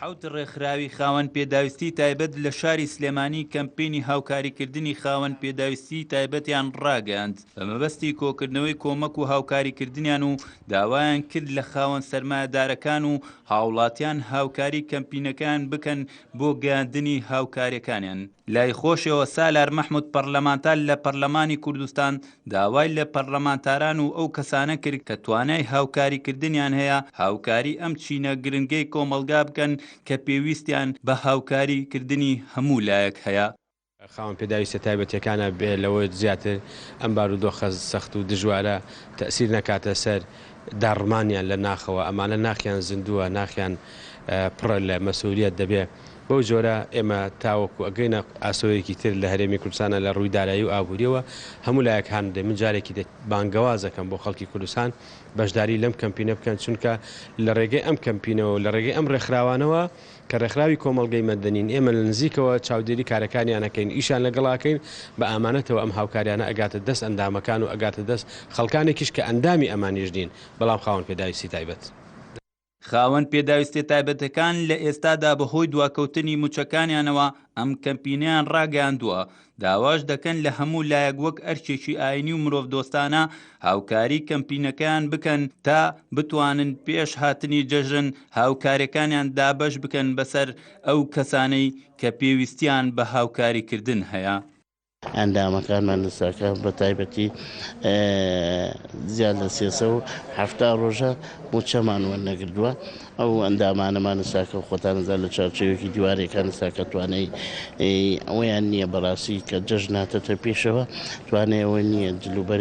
حوت ڕێکخراوی خاوەن پێداویستی تایبەت لە شاری سلێمانی کەمپینی هاوکاریکردنی خاوەن پێداویستی تایبەتیان ڕاگەاند بە مەبەستی کۆکردنەوەی کۆمەک و هاوکاریکردنیان و داوایان کرد لە خاوەن سەرمایەدارەکان و هاوڵاتیان هاوکاری کەمپینەکان بکەن بۆ گەیاندنی هاوکاریەکانیان. لای خۆشەوە سالار مەحموود پەرلەمانتار لە پەرلەمانی کوردستان داوای لە پەرلەمانتاران و ئەو کەسانە کرد کە توانای هاوکاریکردنیان هەیە هاوکاری ئەم چینە گرنگەی کۆمەلگا بکەن کە پێویستیان بە هاوکاریکردنی هەموو لایەک هەیە. خاوەن پێداویستە تایبەتیەکانە بێ لەوەی زیاتر ئەم بارودۆخە سەخت و دژوارە تەئسیر نەکاتە سەر داڕمانیان لە ناخەوە ئەمانە ناخیان زیندووە ناخیان پڕە لە مەسئولیەت دەبێ. بەو جۆرە ئێمە تاوەکو ئەگەینە ئاسۆیەکی تر لە هەرێمی کوردستانە لە ڕووی دارایی و ئابوووریەوە هەموو لایەکان دێ من جارێکی بانگەوازەکەم بۆ خەڵکی کوردستان بەشداری لەم کەمپینە بکەن چونکە لە ڕێگەی ئەم کەمپینەوە لە ڕێگەی ئەم ڕێکخراوانەوە کە ڕێکخراوی کۆمەڵگەی مەدەنین ئێمە لە نزیکەوە چاودێری کارەکانیانەکەین ئیشان لەگەڵاکەین بە ئامانەتەوە ئەم هاوکاریانە ئەگاتە دەست ئەندامەکان و ئەگاتە دەست خەڵکانێکیش کە ئەندامی ئەمانیش دین بەڵام خاوەن پێداویستی تایبەت. خاوەن پێداویستی تایبەتەکان لە ئێستادا بەهۆی دواکەوتنی موچەکانیانەوە ئەم کەمپینیان ڕاگەاندووە داواش دەکەن لە هەموو لایەک وەک ئەرکێکی ئاینی و مرۆڤ دۆستانە هاوکاری کەمپینەکان بکەن تا بتوانن پێش هاتنی جەژن هاوکاریەکانیان دابەش بکەن بەسەر ئەو کەسانەی کە پێویستیان بە هاوکاریکردن هەیە. ئەندامەکانمان لەساکە بە تایبەتی زیاد لە 370 ڕۆژە موچەمان وەرنەگردووە ئەو ئەندامانەمان ساکە خۆتانەزار لە چارچێوەکی دیوارێکان ساکە توانای ئەویان نییە بەڕاستی کە جەژناتەتە پێشەوە توانای ئەوە نییە جلوبەر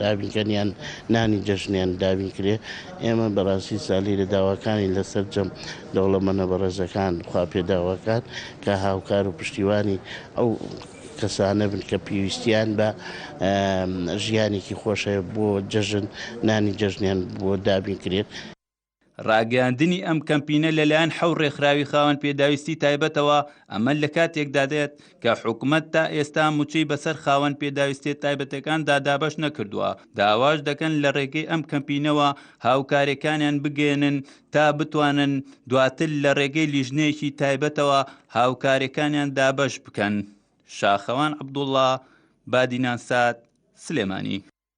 دابینکەنیان نانی جەژنیان دابین کرێ. ئێمە بەڕاستی سالی لە داواکانی لەسەر جەم دەوڵەمەنە بەڕێزەکان خوا پێداواکان کە هاوکار و پشتیوانی ئەو کەسانە بن کە پێویستیان بە ژیانێکی خۆشە بۆ جەژن نانی جەژنیان بۆ دابین کرێت. ڕاگەاندنی ئەم کەمپینە لەلایەن حەوت ڕێکخراوی خاوەن پێداویستی تایبەتەوە ئەمە لە کاتێکدا دێت کە حکوومەت تا ئێستا موچەی بەسەر خاوەن پێداویستی تایبەتەکاندا دابەش نەکردووە داواش دەکەن لە ڕێگەی ئەم کەمپینەوە هاوکاریەکانیان بگێنن تا بتوانن دواتر لە ڕێگەی لیژنەیەکی تایبەتەوە هاوکاریەکانیان دابەش بکەن. شاخەوان عەبدوڵڵا، بادینان سات، سلێمانی.